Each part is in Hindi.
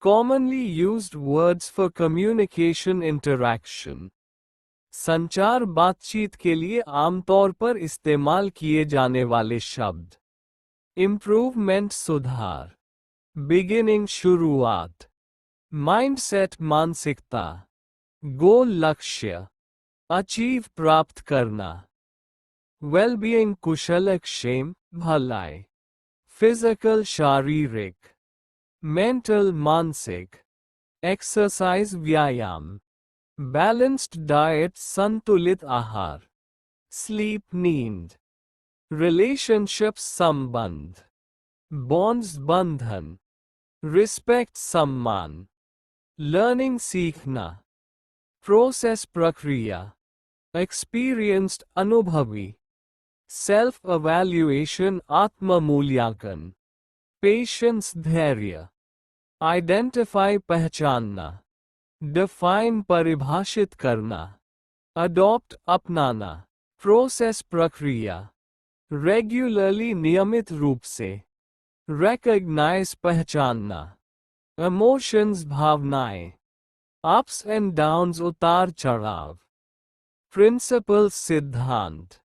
Commonly used words for communication interaction. संचार बातचीत के लिए आमतौर पर इस्तेमाल किए जाने वाले शब्द. इम्प्रूवमेंट सुधार. बिगिनिंग शुरुआत. माइंडसेट मानसिकता. गोल लक्ष्य. अचीव प्राप्त करना. वेलबीइंग कुशलक्षेम भलाई. फिजिकल शारीरिक. मेंटल मानसिक. एक्सरसाइज व्यायाम. बैलेंस्ड डाइट संतुलित आहार. स्लीप नींद. रिलेशनशिप्स संबंध. बॉन्ड्स बंधन. रिस्पेक्ट सम्मान. लर्निंग सीखना. प्रोसेस प्रक्रिया. एक्सपीरियंस्ड अनुभवी. सेल्फ एवैल्यूएशन आत्ममूल्यांकन. पेशेंस धैर्य. आइडेंटिफाई पहचानना. डिफाइन परिभाषित करना. अडॉप्ट अपनाना. प्रोसेस प्रक्रिया. रेगुलरली नियमित रूप से. रिकॉग्नाइज पहचानना. इमोशंस भावनाएं. अप्स एंड डाउन्स उतार चढ़ाव. प्रिंसिपल सिद्धांत.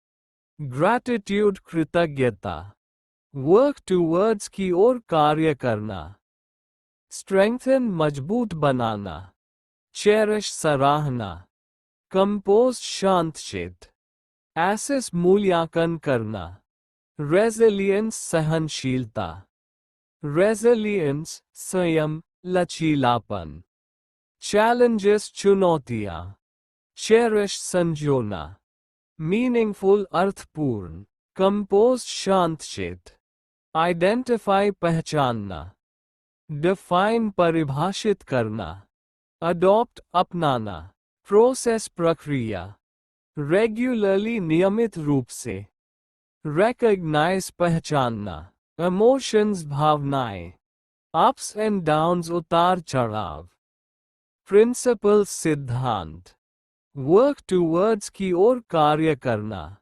ग्रैटिट्यूड कृतज्ञता. वर्क टूवर्ड्स की ओर कार्य करना. स्ट्रेंथन मजबूत बनाना. चेरिश सराहना. कंपोज शांतचित्त. एसेस मूल्यांकन करना. रेजिलियंस सहनशीलता. रेजिलियंस संयम लचीलापन. चैलेंजेस चुनौतियां. चेरिश संजोना. मीनिंगफुल अर्थपूर्ण. कंपोज शांतचित्त. आइडेंटिफाई पहचानना. डिफाइन परिभाषित करना. अडॉप्ट अपनाना. प्रोसेस प्रक्रिया. रेगुलरली नियमित रूप से. रिकॉग्नाइज पहचानना. इमोशंस भावनाएं. अप्स एंड डाउन्स उतार चढ़ाव. प्रिंसिपल सिद्धांत. वर्क टूवर्ड्स की ओर कार्य करना.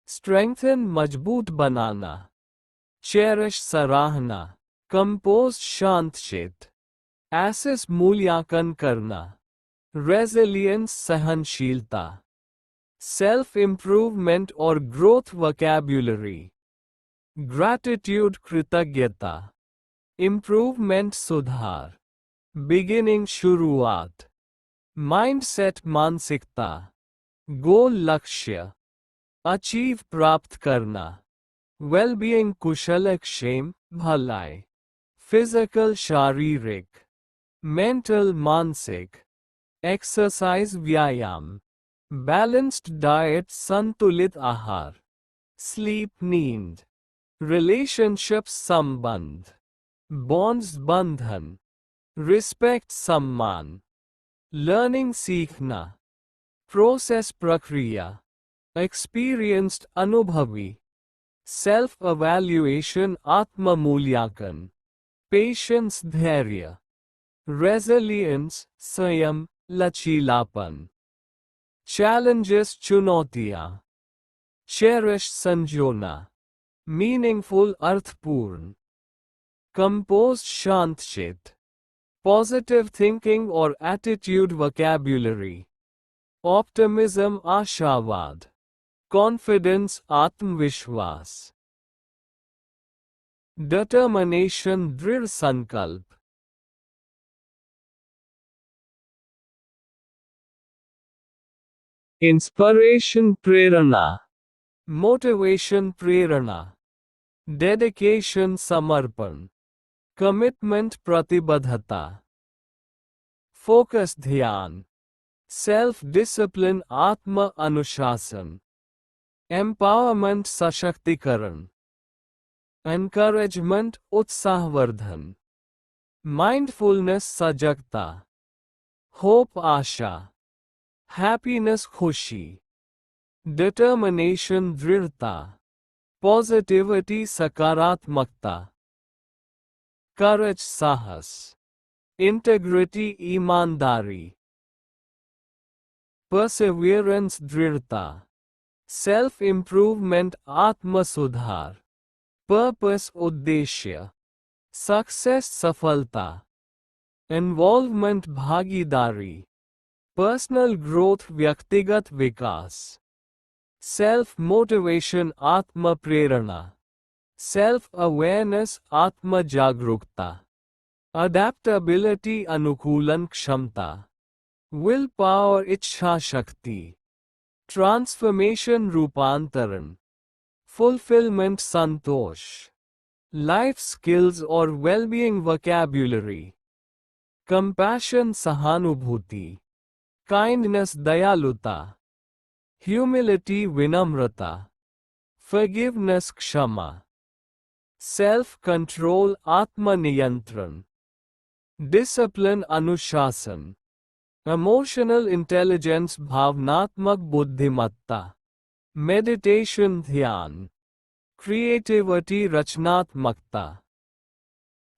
स्ट्रेंथन मजबूत बनाना. चेरिश सराहना. कंपोज शांतचित्त. एसेस मूल्यांकन करना. रेजिलियंस सहनशीलता. सेल्फ इम्प्रूवमेंट और ग्रोथ वोकैब्युलरी. ग्रैटिट्यूड कृतज्ञता. इम्प्रूवमेंट सुधार. बिगिनिंग शुरुआत. माइंडसेट मानसिकता. गोल लक्ष्य. अचीव प्राप्त करना. वेलबीइंग कुशलक्षेम भलाई. फिजिकल शारीरिक. मेंटल मानसिक. एक्सरसाइज व्यायाम. बैलेंस्ड डाइट संतुलित आहार. स्लीप नींद. रिलेशनशिप्स संबंध. बॉन्ड्स बंधन. रिस्पेक्ट सम्मान. लर्निंग सीखना. प्रोसेस प्रक्रिया. एक्सपीरियंस्ड अनुभवी. सेल्फ एवैल्यूएशन आत्ममूल्यांकन. पेशेंस धैर्य. रेजिलियंस संयम लचीलापन. चैलेंजेस चुनौतियां. चेरिश संजोना. मीनिंगफुल अर्थपूर्ण. कंपोज शांतचित्त. पॉजिटिव थिंकिंग और एटीट्यूड वोकैब्युलरी. ऑप्टिमिज्म आशावाद. कॉन्फिडेंस आत्मविश्वास. डिटर्मिनेशन दृढ़ संकल्प. इंस्पिरेशन प्रेरणा. मोटिवेशन प्रेरणा. डेडिकेशन समर्पण. कमिटमेंट प्रतिबद्धता. फोकस ध्यान. सेल्फ डिसिप्लिन आत्म अनुशासन. एम्पावरमेंट सशक्तिकरण. एनकरेजमेंट उत्साहवर्धन. माइंडफुलनेस सजगता. होप आशा. हैप्पीनेस खुशी. डिटर्मिनेशन दृढ़ता. पॉजिटिविटी सकारात्मकता. करेज साहस. इंटेग्रिटी ईमानदारी. परसिवियरेंस दृढ़ता. सेल्फ इम्प्रूवमेंट आत्म सुधार. पर्पस उद्देश्य. सक्सेस सफलता. इन्वॉल्वमेंट भागीदारी, पर्सनल ग्रोथ व्यक्तिगत विकास, सेल्फ मोटिवेशन आत्म प्रेरणा, सेल्फ अवेयरनेस आत्म जागरूकता, अडेप्टेबिलिटी अनुकूलन क्षमता, विल पावर इच्छा शक्ति, ट्रांसफॉर्मेशन रूपांतरण, फुलफिलमेंट संतोष, लाइफ स्किल्स और वेलबीइंग वोकैब्युलरी, कंपैशन सहानुभूति, काइंडनेस दयालुता, ह्यूमिलिटी विनम्रता, फॉरगिवनेस क्षमा, सेल्फ कंट्रोल आत्मनियंत्रण, डिसिप्लिन अनुशासन, इमोशनल इंटेलिजेंस भावनात्मक बुद्धिमत्ता, मेडिटेशन ध्यान, क्रिएटिविटी रचनात्मकता,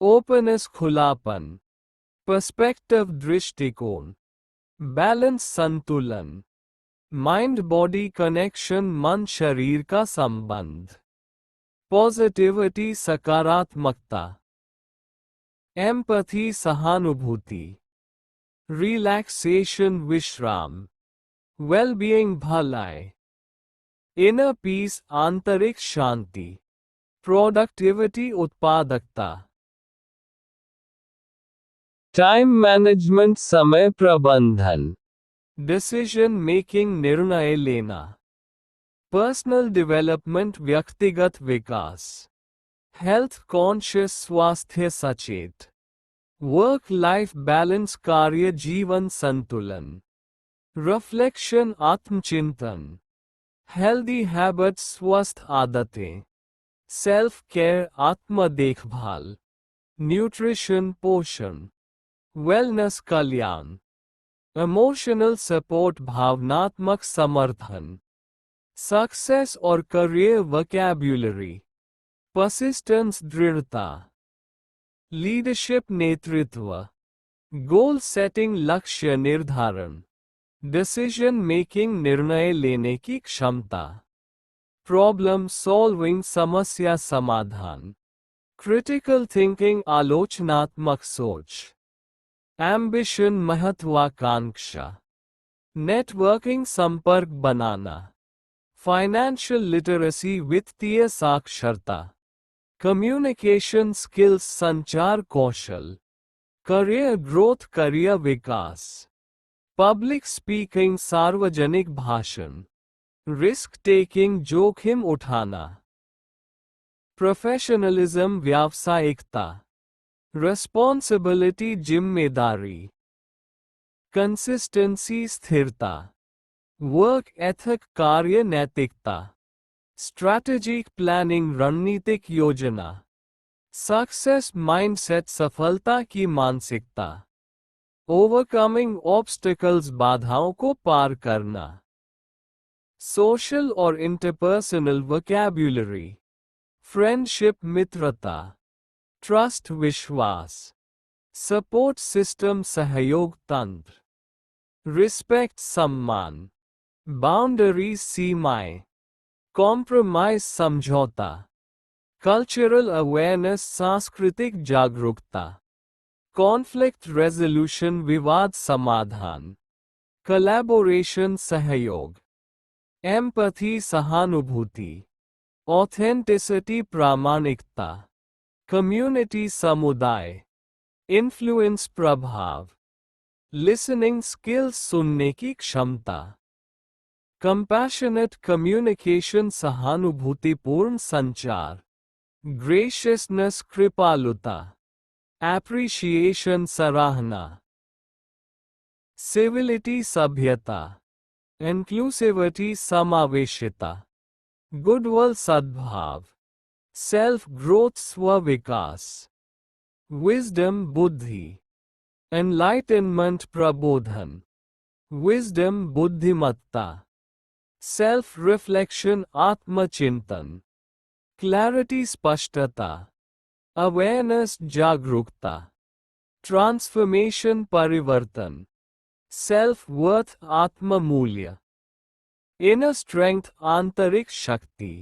ओपननेस खुलापन, पर्सपेक्टिव दृष्टिकोण, बैलेंस संतुलन, माइंड बॉडी कनेक्शन मन शरीर का संबंध, पॉजिटिविटी सकारात्मकता, एम्पैथी सहानुभूति, रिलैक्सेशन विश्राम, वेलबीइंग भलाई, इनर पीस आंतरिक शांति, प्रोडक्टिविटी उत्पादकता, टाइम मैनेजमेंट समय प्रबंधन, डिसीजन मेकिंग निर्णय लेना, पर्सनल डेवलपमेंट व्यक्तिगत विकास, हेल्थ कॉन्शियस स्वास्थ्य सचेत, वर्क लाइफ बैलेंस कार्य जीवन संतुलन, रिफ्लेक्शन आत्मचिंतन, हेल्दी हैबिट्स स्वस्थ आदतें, सेल्फ केयर आत्म देखभाल, न्यूट्रिशन पोषण, वेलनेस कल्याण, इमोशनल सपोर्ट भावनात्मक समर्थन, सक्सेस और करियर वोकैब्युलरी, पर्सिस्टेंस दृढ़ता, लीडरशिप नेतृत्व, गोल सेटिंग लक्ष्य निर्धारण, डिसीजन मेकिंग निर्णय लेने की क्षमता, प्रॉब्लम सॉल्विंग समस्या समाधान, क्रिटिकल थिंकिंग आलोचनात्मक सोच, एम्बिशन महत्वाकांक्षा, नेटवर्किंग संपर्क बनाना, फाइनेंशियल लिटरेसी वित्तीय साक्षरता, कम्युनिकेशन स्किल्स संचार कौशल, करियर ग्रोथ करियर विकास, पब्लिक स्पीकिंग सार्वजनिक भाषण, रिस्क टेकिंग जोखिम उठाना, प्रोफेशनलिज्म व्यावसायिकता, रिस्पॉन्सिबिलिटी जिम्मेदारी, कंसिस्टेंसी स्थिरता, वर्क एथिक कार्य नैतिकता, स्ट्रैटेजिक प्लानिंग रणनीतिक योजना, सक्सेस माइंडसेट सफलता की मानसिकता, ओवरकमिंग ऑब्स्टिकल्स बाधाओं को पार करना, सोशल और इंटरपर्सनल वोकैब्युलरी, फ्रेंडशिप मित्रता, ट्रस्ट विश्वास, सपोर्ट सिस्टम सहयोग तंत्र, रिस्पेक्ट सम्मान, बाउंड्रीज सीमाएं, कॉम्प्रोमाइज समझौता, कल्चरल अवेयरनेस सांस्कृतिक जागरूकता, कॉन्फ्लिक्ट रेजोल्यूशन विवाद समाधान, कोलैबोरेशन सहयोग, एम्पैथी सहानुभूति, ऑथेंटिसिटी प्रामाणिकता, कम्युनिटी समुदाय, इन्फ्लुएंस प्रभाव, लिसनिंग स्किल्स सुनने की क्षमता, कंपैशनेट कम्युनिकेशन सहानुभूतिपूर्ण संचार, ग्रेशियसनेस कृपालुता, एप्रिशिएशन सराहना, सिविलिटी सभ्यता, इंक्लूसिविटी समावेशिता, गुडविल सद्भाव, सेल्फ ग्रोथ स्व-विकास, विजडम बुद्धि, एनलाइटनमेंट प्रबोधन, विजडम बुद्धिमत्ता, सेल्फ रिफ्लेक्शन आत्मचिंतन, क्लैरिटी स्पष्टता, अवेयरनेस जागरूकता, ट्रांसफॉर्मेशन परिवर्तन, सेल्फ वर्थ आत्ममूल्य, इनर स्ट्रेंथ आंतरिक शक्ति,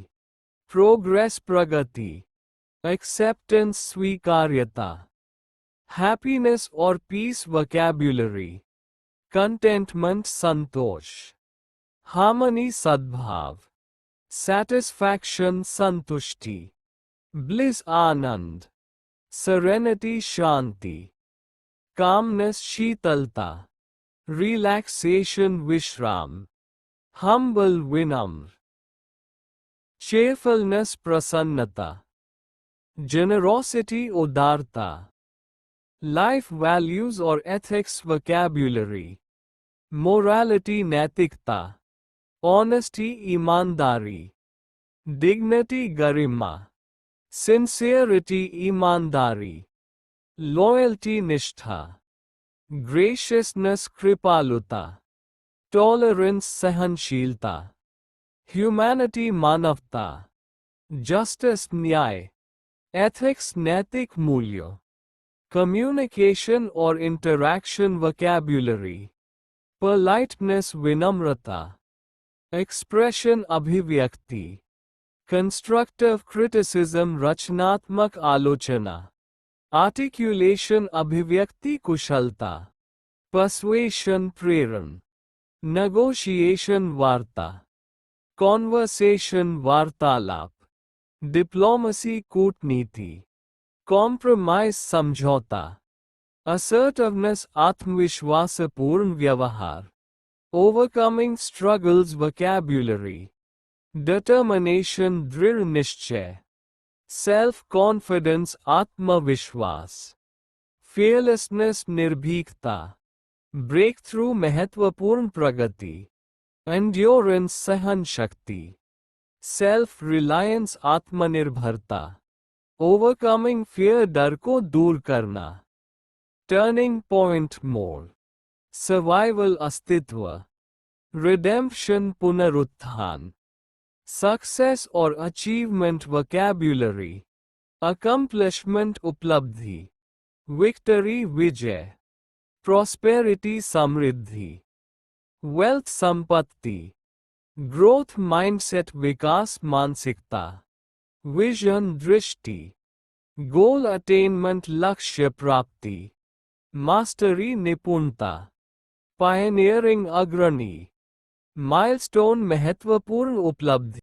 प्रोग्रेस प्रगति, एक्सेप्टेंस स्वीकार्यता, हैप्पीनेस और पीस वोकैब्युलरी, कंटेंटमेंट संतोष, हार्मनी सद्भाव, सैटिस्फैक्शन संतुष्टि, ब्लिस आनंद, सेरेनिटी शांति, कामनेस शीतलता, रिलैक्सेशन विश्राम, हम्बल विनम्र, cheerfulness प्रसन्नता, generosity उदारता, लाइफ वैल्यूज और एथिक्स वोकैब्युलरी, मोरालिटी नैतिकता, ऑनेस्टी ईमानदारी, डिग्निटी गरिमा, सिंसियरिटी ईमानदारी, लॉयल्टी निष्ठा, ग्रेशियसनेस कृपालुता, टॉलरेंस सहनशीलता, ह्यूमैनिटी मानवता, जस्टिस न्याय, एथिक्स नैतिक मूल्य, कम्युनिकेशन और इंटरैक्शन वोकैब्युलरी, पोलाइटनेस विनम्रता, एक्सप्रेशन अभिव्यक्ति, कंस्ट्रक्टिव क्रिटिसिज्म रचनात्मक आलोचना, आर्टिक्यूलेशन अभिव्यक्ति कुशलता, पर्सुएशन प्रेरण, नेगोशिएशन वार्ता, कॉन्वर्सेशन वार्तालाप, डिप्लोमेसी कूटनीति, कॉम्प्रोमाइज समझौता, असर्टिवनेस आत्मविश्वासपूर्ण व्यवहार, ओवरकमिंग स्ट्रगल्स वोकैब्युलरी, डिटर्मिनेशन दृढ़ निश्चय, सेल्फ कॉन्फिडेंस आत्मविश्वास, फियरलेसनेस निर्भीकता, ब्रेक थ्रू महत्वपूर्ण प्रगति, एंड्योरेंस सहन शक्ति, सेल्फ रिलायंस आत्मनिर्भरता, ओवरकमिंग फियर डर को दूर करना, टर्निंग पॉइंट मोड़, सर्वाइवल अस्तित्व, रिडेम्पशन पुनरुत्थान, सक्सेस और अचीवमेंट वोकैब्युलरी, अकम्प्लिशमेंट उपलब्धि, विक्टरी विजय, प्रॉस्पेरिटी समृद्धि, वेल्थ संपत्ति, ग्रोथ माइंडसेट विकास मानसिकता, विजन दृष्टि, गोल अटेनमेंट लक्ष्य प्राप्ति, मास्टरी निपुणता, पायनियरिंग अग्रणी, माइलस्टोन महत्वपूर्ण उपलब्धि।